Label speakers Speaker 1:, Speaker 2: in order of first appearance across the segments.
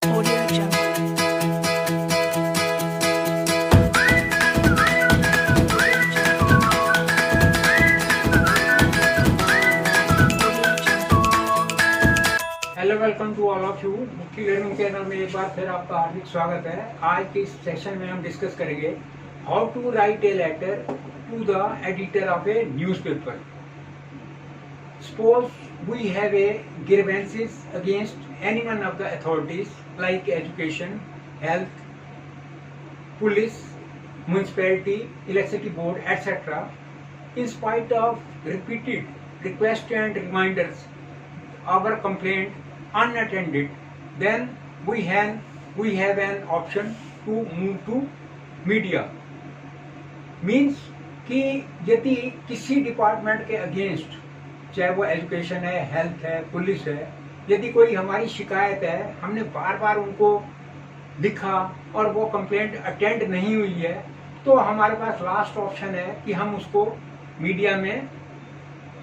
Speaker 1: Audio Jungle.
Speaker 2: Hello, welcome to all of you. Mukti learning channel में एक बार फिर आपका हार्दिक स्वागत है। आज के इस सेशन में हम डिस्कस करेंगे how to write a letter to the editor of a newspaper. Suppose we have a grievances against any one of the authorities like education, health, police, municipality, electricity board, etc. In spite of repeated requests and reminders, our complaint unattended, then we have an option to move to media. Means कि यदि किसी department के against, चाहे वो education है, health है, police है, यदि कोई हमारी शिकायत है, हमने बार बार उनको लिखा और वो कंप्लेंट अटेंड नहीं हुई है, तो हमारे पास लास्ट ऑप्शन है कि हम उसको मीडिया में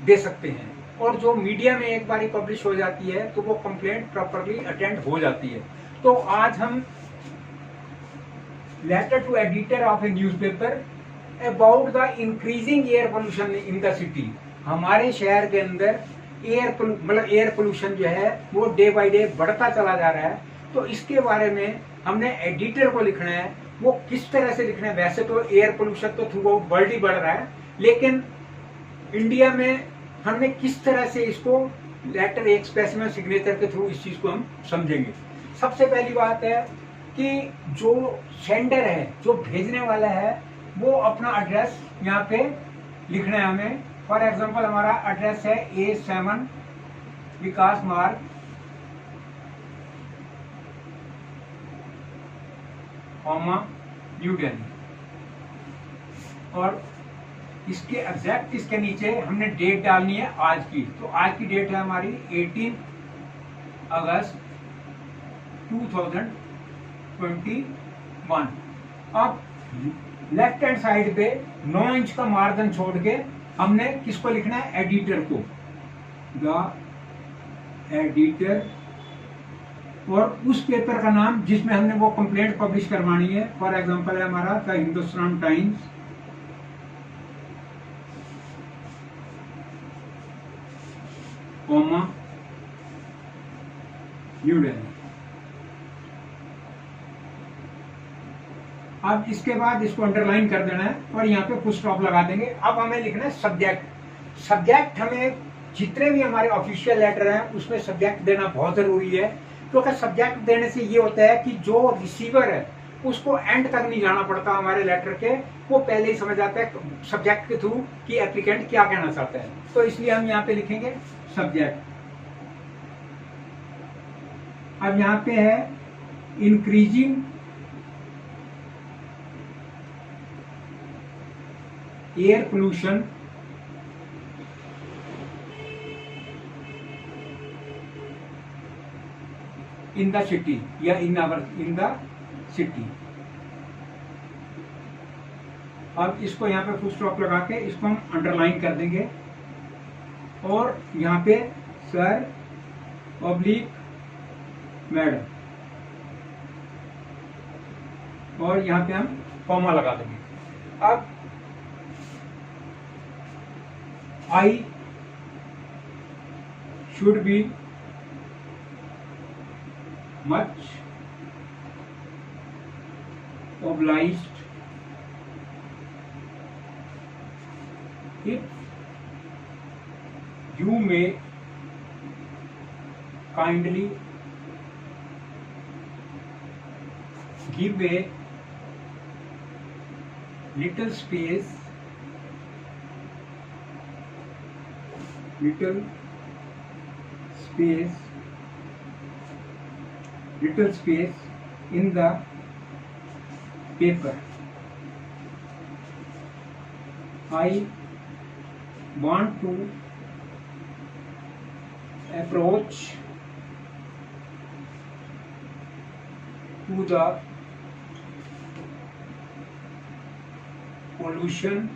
Speaker 2: दे सकते हैं। और जो मीडिया में एक बार पब्लिश हो जाती है तो वो कंप्लेंट प्रॉपरली अटेंड हो जाती है। तो आज हम letter to editor of a newspaper about the increasing air pollution in the city. हमारे शहर के अंदर एयर पोल्यूशन जो है वो डे बाय डे बढ़ता चला जा रहा है, तो इसके बारे में हमने एडिटर को लिखना है। वो किस तरह से लिखना है? वैसे तो एयर पोल्यूशन तो थ्रू आउट वर्ल्ड ही बढ़ रहा है, लेकिन इंडिया में हमने किस तरह से इसको लेटर एक स्पेसिफिक सिग्नेचर के थ्रू इस चीज को हम समझेंगे। सबसे पहली बात है कि जो सेंडर है, जो भेजने वाला है, वो अपना एड्रेस यहाँ पे लिखना है हमें। फॉर एग्जांपल हमारा एड्रेस है A7 विकास मार्ग, न्यू दिल्ली। और इसके एग्जैक्ट इसके नीचे हमने डेट डालनी है आज की। तो आज की डेट है हमारी 18 अगस्त 2021। अब लेफ्ट हैंड साइड पे 9 इंच का मार्जिन छोड़ के हमने किसको लिखना है? एडिटर को, द एडिटर। और उस पेपर का नाम जिसमें हमने वो कंप्लेंट पब्लिश करवानी है, फॉर एग्जांपल है हमारा the Hindustan times, new Delhi. अब इसके बाद इसको अंडरलाइन कर देना है और यहाँ पे फुल स्टॉप लगा देंगे। अब हमें लिखना है सब्जेक्ट। सब्जेक्ट हमें जितने भी हमारे ऑफिशियल लेटर हैं उसमें सब्जेक्ट देना बहुत जरूरी है, क्योंकि सब्जेक्ट देने से ये होता है कि जो रिसीवर है उसको एंड तक नहीं जाना पड़ता हमारे लेटर के, वो पहले ही समझ आता है सब्जेक्ट के थ्रू कि एप्लीकेंट क्या कहना चाहता है। तो इसलिए हम यहाँ पे लिखेंगे सब्जेक्ट। अब यहाँ पे है increasing air pollution in the city या इन द सिटी। अब इसको यहाँ पे फुल स्टॉप लगा के इसको हम अंडरलाइन कर देंगे और यहाँ पे सर ऑब्लिक मैडम, और यहाँ पे हम कॉमा लगा देंगे। अब I should be much obliged if you may kindly give a little space in the paper. I want to approach to the pollution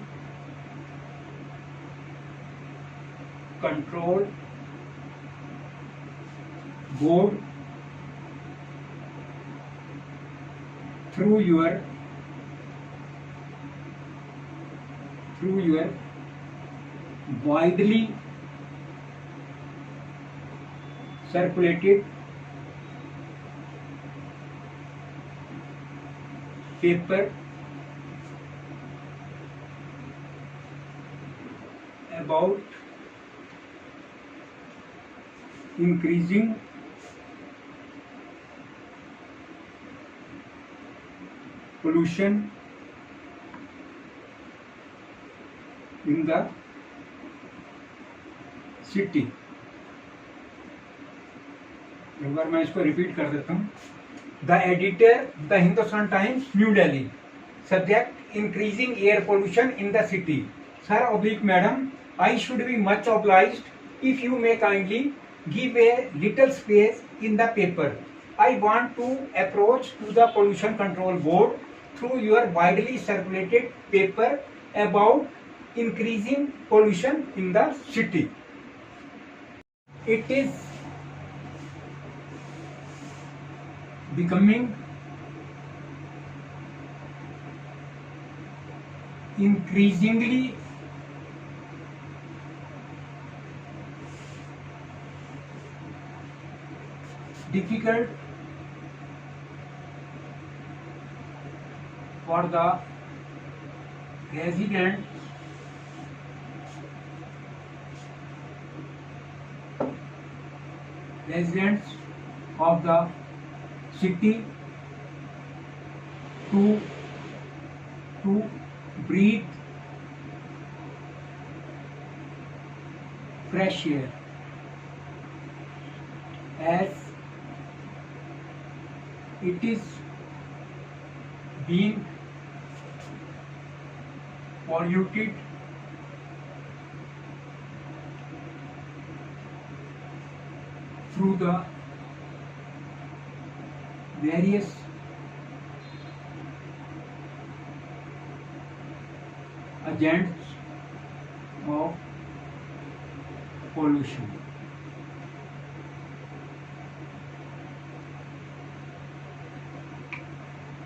Speaker 2: control board through your widely circulated paper about increasing pollution in the city। एक बार मैं इसको repeat कर देता हूँ। The editor, the Hindustan times, new Delhi. Subject increasing air pollution in the city. Sir oblique madam, I should be much obliged if you may kindly give a little space in the paper. I want to approach to the pollution control board through your widely circulated paper about increasing pollution in the city. It is becoming increasingly difficult for the residents of the city to breathe fresh air, as it is being polluted through the various agents of pollution.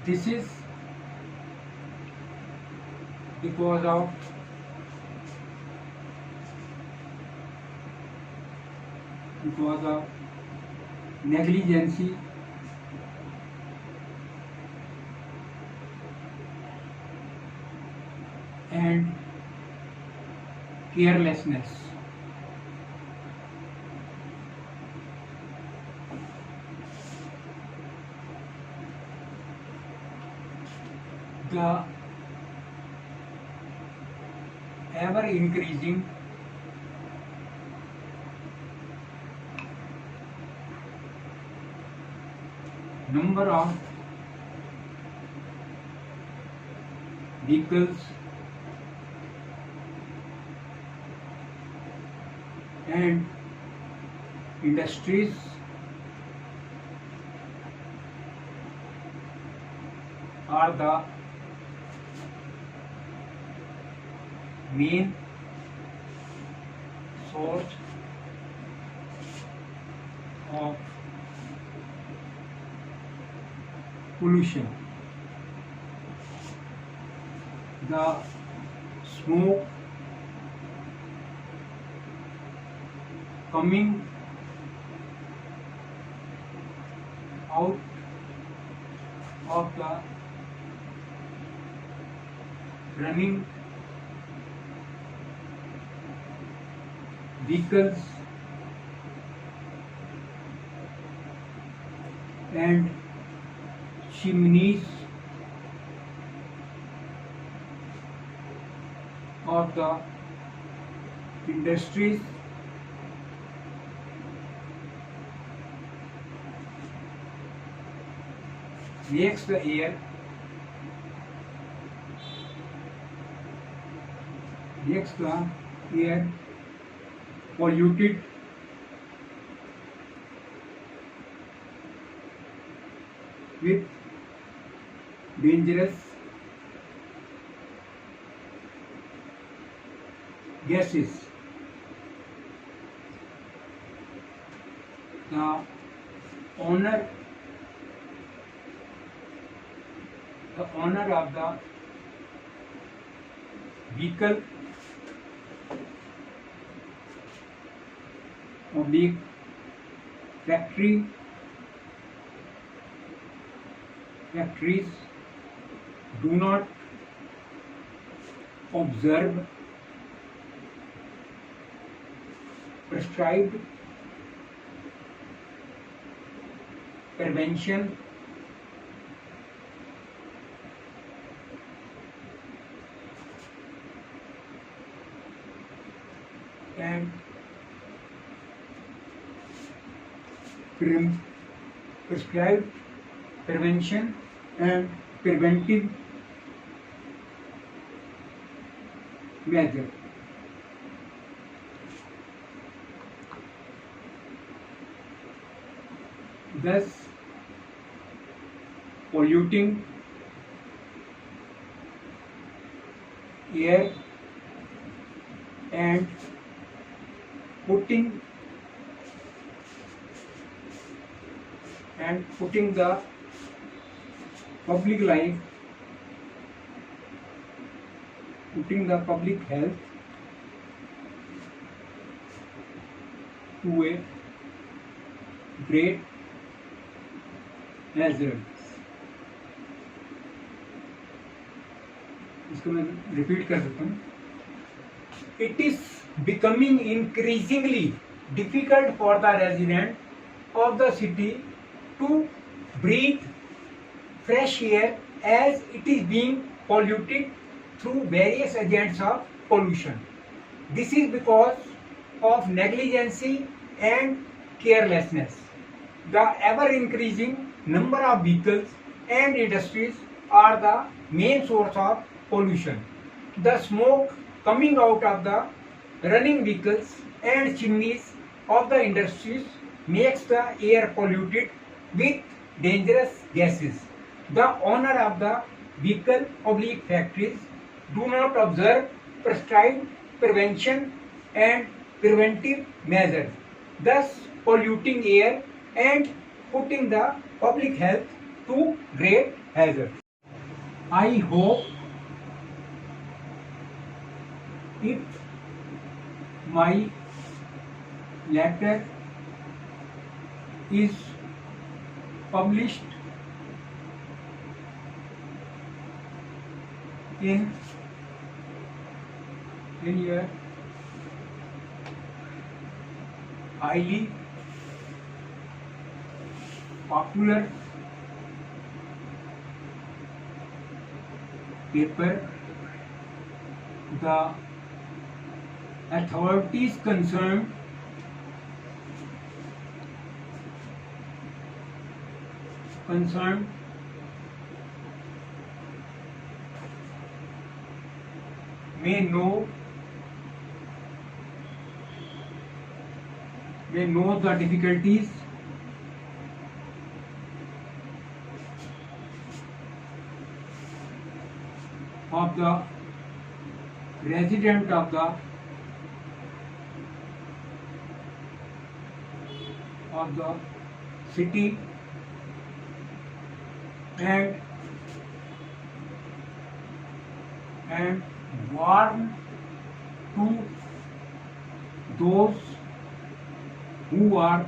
Speaker 2: This is because of negligence and carelessness. The ever increasing number of vehicles and industries are the main source of pollution. The smoke coming out of the running vehicles and chimneys of the industries makes the air polluted with dangerous gases. The owner the owner of the vehicle oblique factories do not observe prescribed prevention and prescribed prevention and preventive measure. Thus polluting air and putting the public life, putting the public health to a great hazard. इसको मैं repeat कर देता हूँ. It is becoming increasingly difficult for the resident of the city to breathe fresh air as it is being polluted through various agents of pollution. This is because of negligence and carelessness. The ever-increasing number of vehicles and industries are the main source of pollution. The smoke coming out of the running vehicles and chimneys of the industries makes the air polluted with dangerous gases. The owner of the vehicle oblique factories do not observe prescribed prevention and preventive measures, thus polluting air and putting the public health to great hazard. I hope if my letter is published in your highly popular paper, the authorities concerned may know the difficulties of the resident of the city and warn to those who are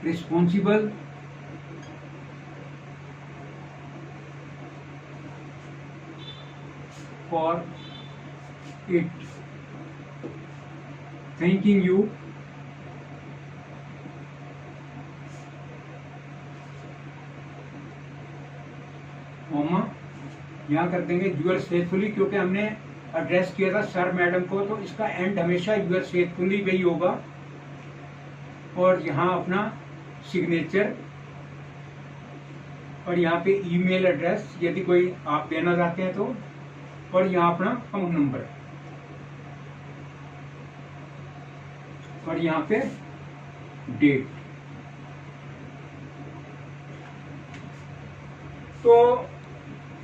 Speaker 2: responsible for it. Thanking you. यहाँ कर देंगे yours faithfully, क्योंकि हमने address किया था sir madam को, तो इसका एंड हमेशा यूअर्स फेथफुली पे ही होगा. और यहाँ अपना सिग्नेचर और यहाँ पे ईमेल एड्रेस यदि कोई आप देना चाहते हैं तो, और यहाँ अपना अकाउंट नंबर और यहाँ पे डेट. तो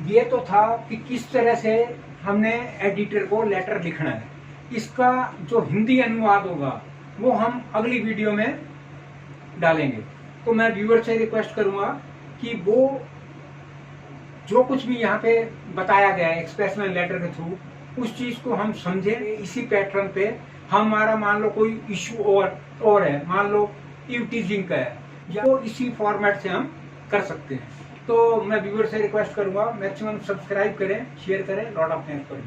Speaker 2: ये तो था कि किस तरह से हमने एडिटर को लेटर लिखना है. इसका जो हिंदी अनुवाद होगा वो हम अगली वीडियो में डालेंगे. तो मैं व्यूअर से रिक्वेस्ट करूंगा कि वो जो कुछ भी यहाँ पे बताया गया है एक्सप्रेशनल लेटर के थ्रू, उस चीज को हम समझे इसी पैटर्न पे। हमारा मान लो कोई इशू और है, मान लो ईवटीजिंग का है, या तो इसी फॉर्मेट से हम कर सकते हैं। तो मैं व्यूअर से रिक्वेस्ट करूंगा मैक्सिमम सब्सक्राइब करें, शेयर करें। Lot of thanks for you.